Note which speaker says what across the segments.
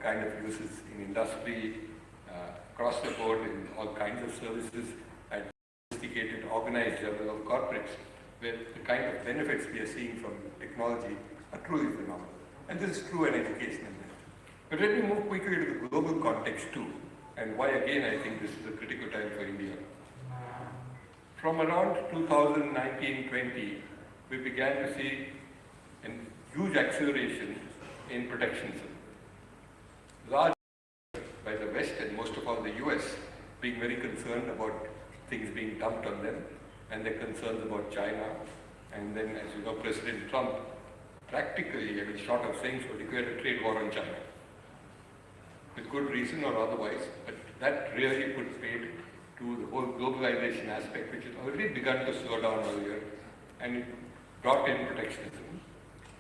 Speaker 1: kind of uses in industry, across the board in all kinds of services, at sophisticated, organized level of corporates, where the kind of benefits we are seeing from technology are truly phenomenal. And this is true in education and that. But let me move quickly to the global context too, and why again I think this is a critical time for India. From around 2019-20, we began to see a huge acceleration in protectionism. Large by the West and most of all the US being very concerned about things being dumped on them and their concerns about China. And then, as you know, President Trump practically, short of saying so, declared a trade war on China. With good reason or otherwise, but that really put paid to the whole globalization aspect, which had already begun to slow down earlier, and it brought in protectionism.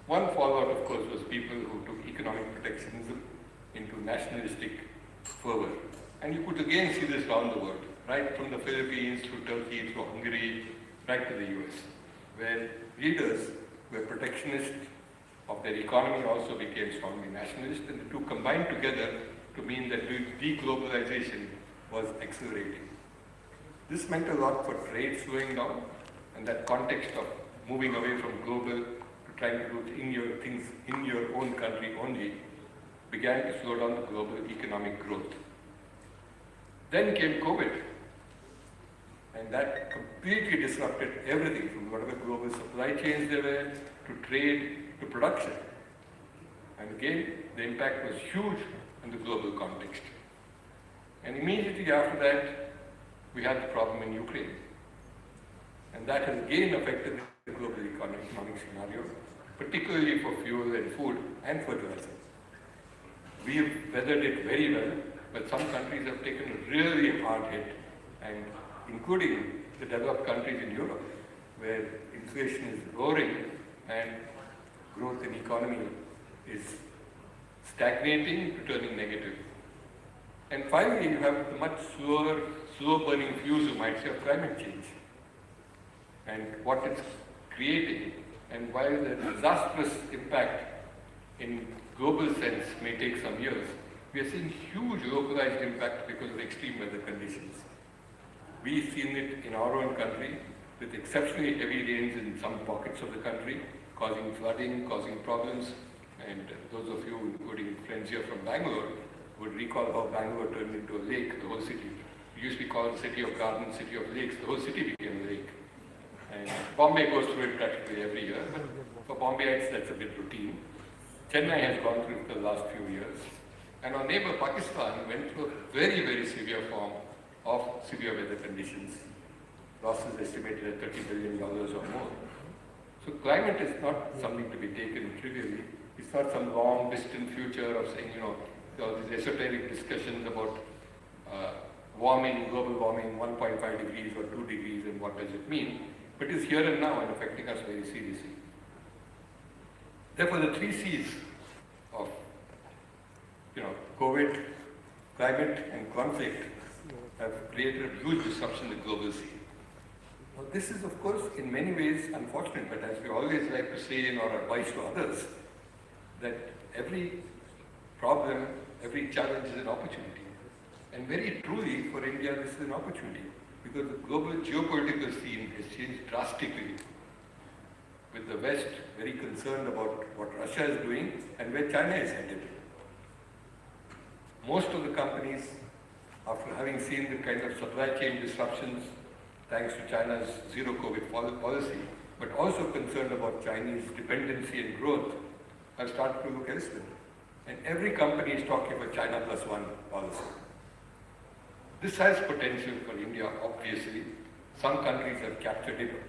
Speaker 1: One fallout, of course, was people who took economic protectionism into nationalistic fervor. And you could again see this around the world, right from the Philippines through Turkey, through Hungary, right to the US, where leaders were protectionist of their economy, also became strongly nationalist, and the two combined together to mean that deglobalization was accelerating. This meant a lot for trade slowing down, and that context of moving away from global to trying to do things in your own country only began to slow down the global economic growth. Then came COVID, and that completely disrupted everything from whatever global supply chains there were, to trade, to production. And again, the impact was huge in the global context. And immediately after that, we had the problem in Ukraine. And that has again affected the global economic scenario, particularly for fuel and food and fertilizer. We have weathered it very well, but some countries have taken a really hard hit, and including the developed countries in Europe, where inflation is roaring and growth in economy is stagnating to turning negative. And finally, you have the much slow-burning fuse, you might say, of climate change and what it's creating. And while the disastrous impact in global sense may take some years, we are seeing huge localized impact because of extreme weather conditions. We've seen it in our own country with exceptionally heavy rains in some pockets of the country, causing flooding, causing problems. And those of you, including friends here from Bangalore, would recall how Bangalore turned into a lake, the whole city. We used to call it city of gardens, city of lakes. The whole city became a lake. And Bombay goes through it practically every year, but for Bombayites that's a bit routine. Chennai has gone through it for the last few years. And our neighbor Pakistan went through a very, very severe form of severe weather conditions. Losses estimated at $30 billion or more. So climate is not something to be taken trivially. It's not some long, distant future of saying, all these esoteric discussions about warming, global warming, 1.5 degrees or 2 degrees, and what does it mean? But it's here and now and affecting us very seriously. Therefore, the three C's of COVID, climate, and conflict have created a huge disruption in the global scene. Now, this is, of course, in many ways unfortunate, but as we always like to say in our advice to others, that every problem, every challenge is an opportunity. And very truly, for India, this is an opportunity, because the global geopolitical scene has changed drastically, with the West very concerned about what Russia is doing and where China is headed. Most of the companies, after having seen the kind of supply chain disruptions thanks to China's zero COVID policy, but also concerned about Chinese dependency and growth, have started to look elsewhere. And every company is talking about China plus one policy. This has potential for India, obviously. Some countries have captured it.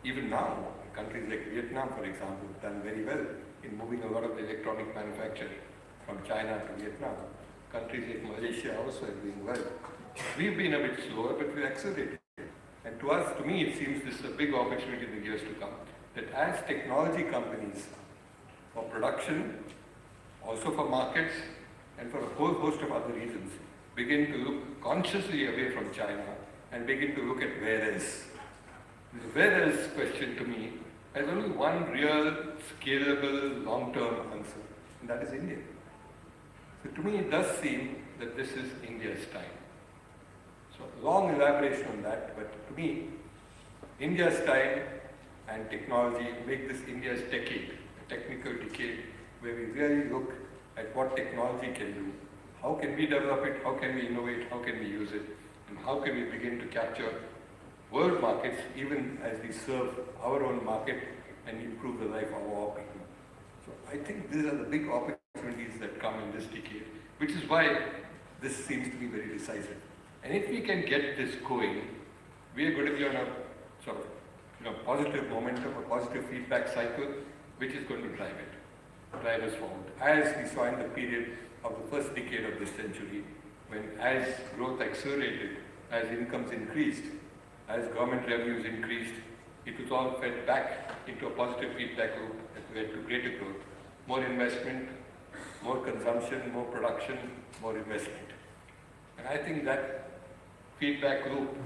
Speaker 1: Even now, countries like Vietnam, for example, have done very well in moving a lot of the electronic manufacture from China to Vietnam. Countries like Malaysia also are doing well. We've been a bit slower, but we're accelerating. And to me, it seems this is a big opportunity in the years to come, that as technology companies for production, also for markets, and for a whole host of other reasons, begin to look consciously away from China and begin to look at where else. The where else question to me has only one real, scalable, long-term answer, and that is India. So to me, it does seem that this is India's time. So long elaboration on that, but to me, India's time and technology make this India's decade, a technical decade, where we really look at what technology can do. How can we develop it? How can we innovate? How can we use it? And how can we begin to capture world markets even as we serve our own market and improve the life of our people? So I think these are the big opportunities that come in this decade, which is why this seems to be very decisive. And if we can get this going, we are going to be on a sort of positive momentum, a positive feedback cycle, which is going to drive us forward. As we saw in the period of the first decade of this century, when as growth accelerated, as incomes increased, as government revenues increased, it was all fed back into a positive feedback loop that led to greater growth, more investment, more consumption, more production, more investment. And I think that feedback loop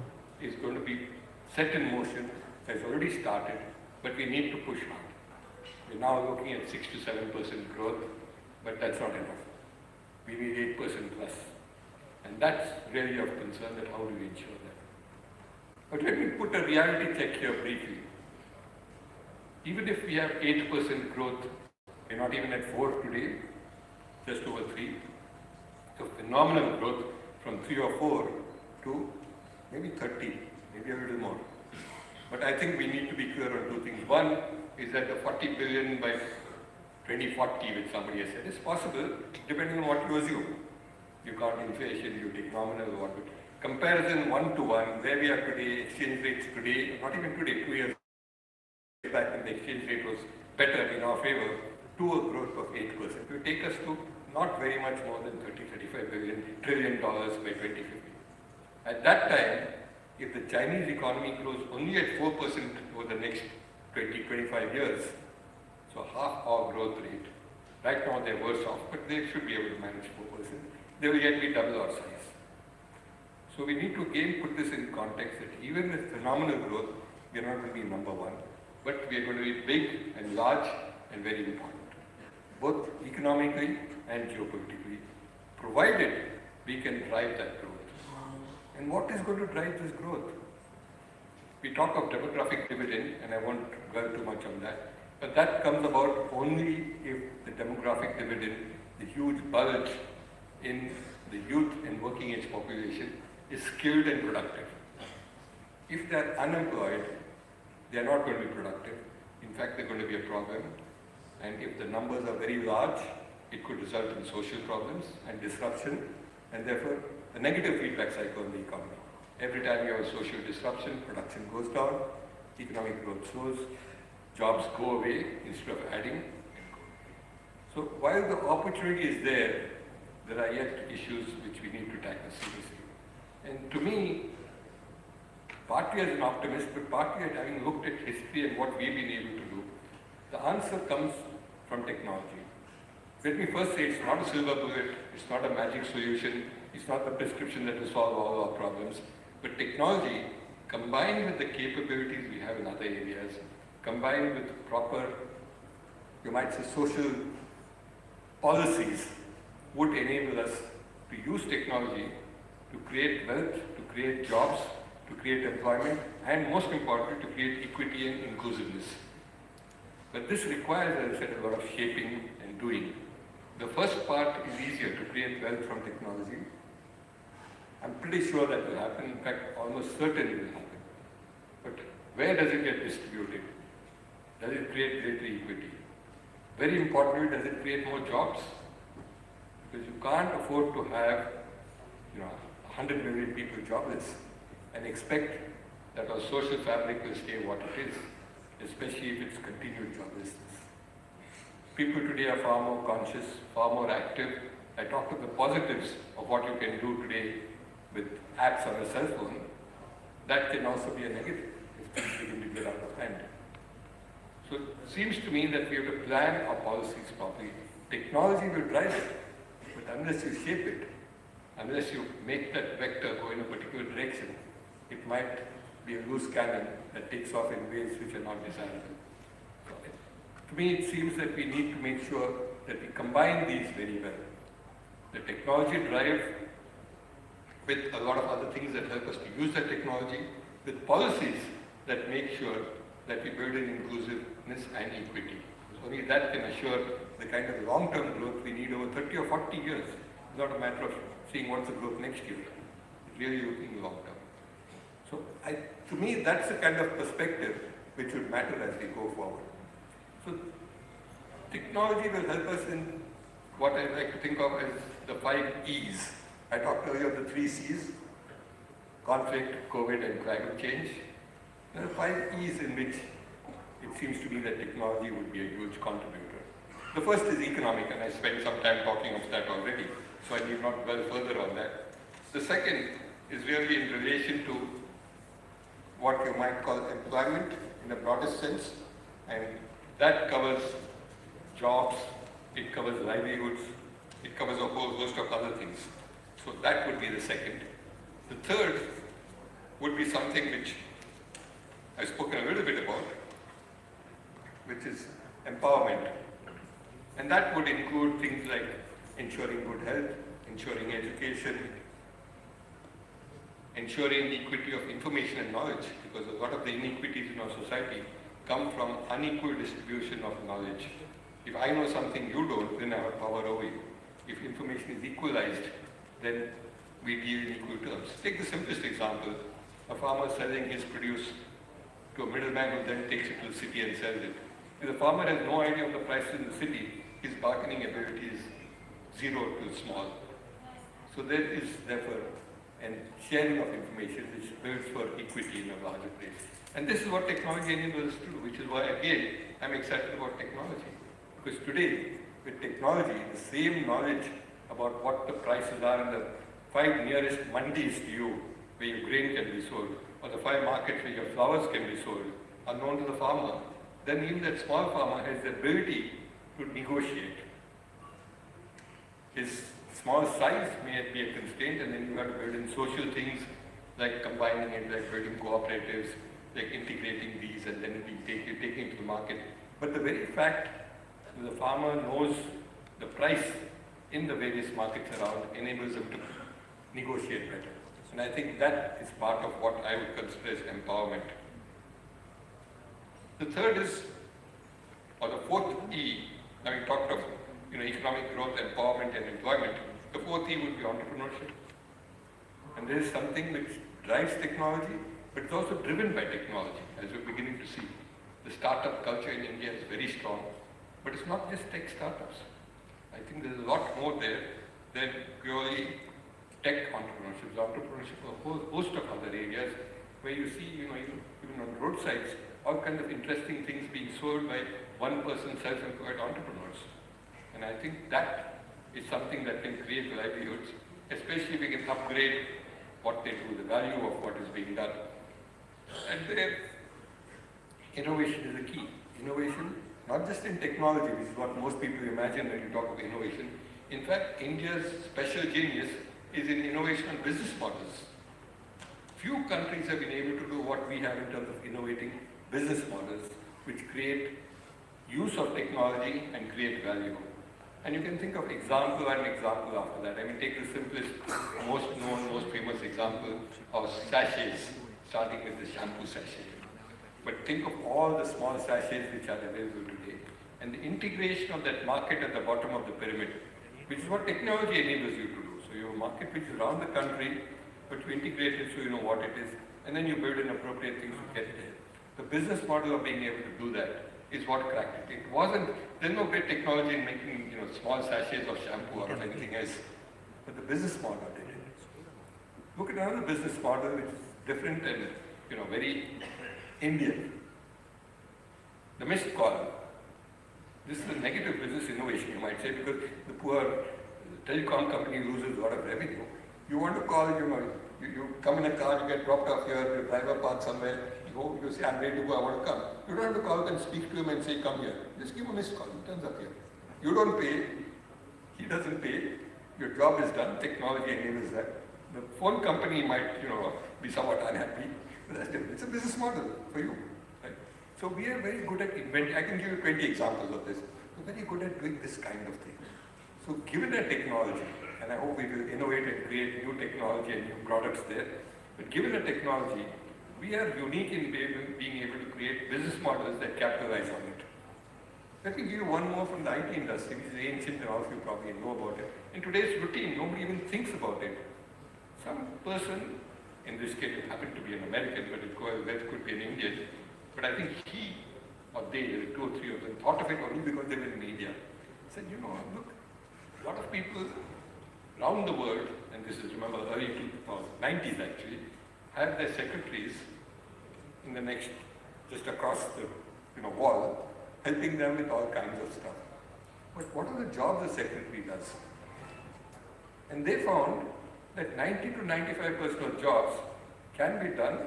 Speaker 1: is going to be set in motion, has already started, but we need to push hard. We're now looking at 6 to 7% growth, but that's not enough. We need 8% plus. And that's really of concern, that how do we ensure that? But let me put a reality check here briefly. Even if we have 8% growth, we're not even at 4 today, just over 3. So phenomenal growth from 3 or 4 to maybe 30, maybe a little more. But I think we need to be clear on two things. One is that the 40 billion by 2040, which somebody has said, is possible depending on what you assume. You count inflation, you take nominal or what. Comparison 1 to 1, where we are today, exchange rates today, not even today, 2 years back when the exchange rate was better in our favor, to a growth of 8%. It will take us to not very much more than 35 trillion dollars by 2050. At that time, if the Chinese economy grows only at 4% over the next 20-25 years, so half our growth rate, right now they're worse off, but they should be able to manage 4%. They will yet be double our size. So we need to again put this in context that even with phenomenal growth, we are not going to be number one, but we are going to be big and large and very important, both economically and geopolitically, provided we can drive that growth. And what is going to drive this growth? We talk of demographic dividend, and I won't dwell too much on that, but that comes about only if the demographic dividend, the huge bulge in the youth and working age population, is skilled and productive. If they're unemployed, they're not going to be productive. In fact, they're going to be a problem. And if the numbers are very large, it could result in social problems and disruption, and therefore a negative feedback cycle in the economy. Every time you have a social disruption, production goes down, economic growth slows, jobs go away instead of adding. So while the opportunity is there, there are yet issues which we need to tackle seriously. And to me, partly as an optimist, but partly at having looked at history and what we've been able to do, the answer comes from technology. Let me first say it's not a silver bullet, it's not a magic solution, it's not the prescription that will solve all our problems, but technology, combined with the capabilities we have in other areas, combined with proper, you might say, social policies, would enable us to use technology to create wealth, to create jobs, to create employment, and most importantly, to create equity and inclusiveness. But this requires, as I said, a lot of shaping and doing. The first part is easier, to create wealth from technology. I'm pretty sure that will happen, in fact, almost certain it will happen. But where does it get distributed? Does it create greater equity? Very importantly, does it create more jobs? Because you can't afford to have 100 million people jobless and expect that our social fabric will stay what it is, especially if it's continued joblessness. People today are far more conscious, far more active. I talked of the positives of what you can do today with apps on a cell phone. That can also be a negative if things begin to get out of hand. So it seems to me that we have to plan our policies properly. Technology will drive it, but unless you shape it, unless you make that vector go in a particular direction, it might be a loose cannon that takes off in ways which are not desirable. So to me, it seems that we need to make sure that we combine these very well. The technology drive with a lot of other things that help us to use that technology, with policies that make sure that we build in inclusiveness and equity. Only that can assure the kind of long-term growth we need over 30 or 40 years. It's not a matter of seeing what's the growth next year. It's really looking long-term. So to me, that's the kind of perspective which would matter as we go forward. So technology will help us in what I like to think of as the 5 E's. I talked earlier of the 3 C's: conflict, COVID, and climate change. There are 5 E's in which it seems to me that technology would be a huge contributor. The first is economic, and I spent some time talking of that already, so I need not dwell further on that. The second is really in relation to what you might call employment in the broadest sense, and that covers jobs, it covers livelihoods, it covers a whole host of other things. So that would be the second. The third would be something which I've spoken a little bit about, which is empowerment. And that would include things like ensuring good health, ensuring education, ensuring equity of information and knowledge, because a lot of the inequities in our society come from unequal distribution of knowledge. If I know something you don't, then I have power over you. If information is equalized, then we deal in equal terms. Take the simplest example: a farmer selling his produce to a middleman who then takes it to the city and sells it. If the farmer has no idea of the prices in the city, his bargaining ability is zero to small. So there is therefore a sharing of information which builds for equity in a larger place. And this is what technology enables us to do, which is why again I'm excited about technology. Because today, with technology, the same knowledge about what the prices are in the 5 nearest mandis to you, where your grain can be sold, or the 5 markets where your flowers can be sold, are known to the farmer, then even that small farmer has the ability to negotiate. His small size may be a constraint, and then you have to build in social things like combining it, like building cooperatives, like integrating these and then taking it to the market. But the very fact that the farmer knows the price in the various markets around enables them to negotiate better. And I think that is part of what I would consider as empowerment. The third is, or the fourth E, having talked of economic growth, empowerment and employment, the fourth E would be entrepreneurship. And there is something which drives technology, but it's also driven by technology, as we're beginning to see. The startup culture in India is very strong, but it's not just tech startups. I think there's a lot more there than purely tech entrepreneurship. There's entrepreneurship in a whole host of other areas where you see, even on roadsides, all kinds of interesting things being sold by one-person self-employed entrepreneurs. And I think that is something that can create livelihoods, especially if we can upgrade what they do, the value of what is being done. And there, innovation is the key. Innovation, not just in technology, which is what most people imagine when you talk of innovation. In fact, India's special genius is in innovation on business models. Few countries have been able to do what we have in terms of innovating business models, which create use of technology and create value. And you can think of example and example after that. I mean, take the simplest, most known, most famous example of sachets, starting with the shampoo sachet. But think of all the small sachets which are available today, and the integration of that market at the bottom of the pyramid, which is what technology enables you to do. So you have a market which is around the country, but you integrate it so you know what it is, and then you build in appropriate things to get there. The business model of being able to do that is what cracked it. There's no great technology in making small sachets of shampoo or anything else, but the business model did it. Look at another business model which is different and very Indian. The missed call. This is a negative business innovation, you might say, because the poor telecom company loses a lot of revenue. You want to call, you come in a car, you get dropped off here, your driver parks somewhere, you say, I'm ready to go, I want to come. You don't have to call and speak to him and say, come here. Just give him a missed call, he turns up here. You don't pay, he doesn't pay, your job is done, technology enables that. The phone company might, be somewhat unhappy, but that's different. It's a business model for you. Right? So we are very good at inventing. I can give you 20 examples of this. We're very good at doing this kind of thing. So given that technology, and I hope we will innovate and create new technology and new products there. But given the technology, we are unique in being able to create business models that capitalize on it. Let me give you one more from the IT industry, which is ancient and all of you probably know about it. In today's routine, nobody even thinks about it. Some person, in this case it happened to be an American, but it could be an Indian, but I think he or they, there were 2 or 3 of them, thought of it only because they were in media. Said, you know, look, a lot of people around the world, and this is, remember, early 90s actually, have their secretaries in the next, just across the wall, helping them with all kinds of stuff. But what are the jobs the secretary does? And they found that 90 to 95% of jobs can be done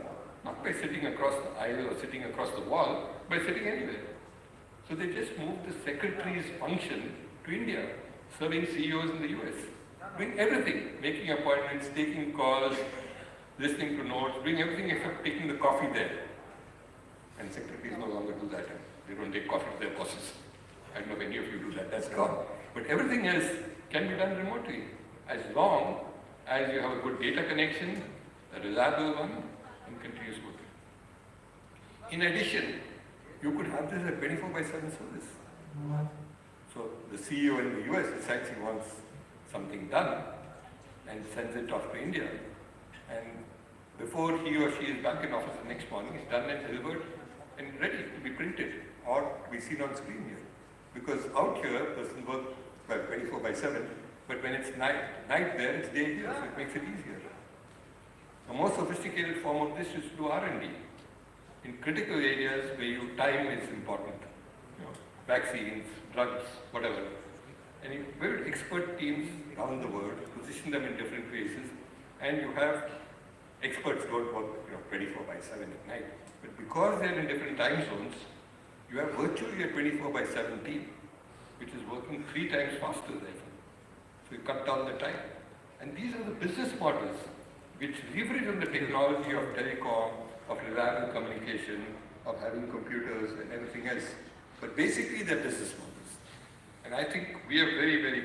Speaker 1: not by sitting across the aisle or sitting across the wall, by sitting anywhere. So they just moved the secretary's function to India, serving CEOs in the US, doing everything, making appointments, taking calls, listening to notes, doing everything except taking the coffee there. And secretaries no longer do that. They don't take coffee to their bosses. I don't know if any of you do that, that's gone. But everything else can be done remotely, as long as you have a good data connection, a reliable one, and continuous work. In addition, you could have this as a 24/7 service. So the CEO in the US decides he wants something done and sends it off to India. And before he or she is back in office the next morning, it's done and delivered and ready to be printed or to be seen on screen here. Because out here, a person works 24/7, but when it's night there, it's day here, so it makes it easier. A more sophisticated form of this is to do R&D in critical areas where time is important. Vaccines, drugs, whatever. And you build expert teams around the world, position them in different places, and you have experts don't work 24/7 at night. But because they're in different time zones, you have virtually a 24/7 team, which is working 3 times faster therefore. So you cut down the time. And these are the business models which leverage on the technology of telecom, of reliable communication, of having computers and everything else. But basically they're business models. And I think we are very, very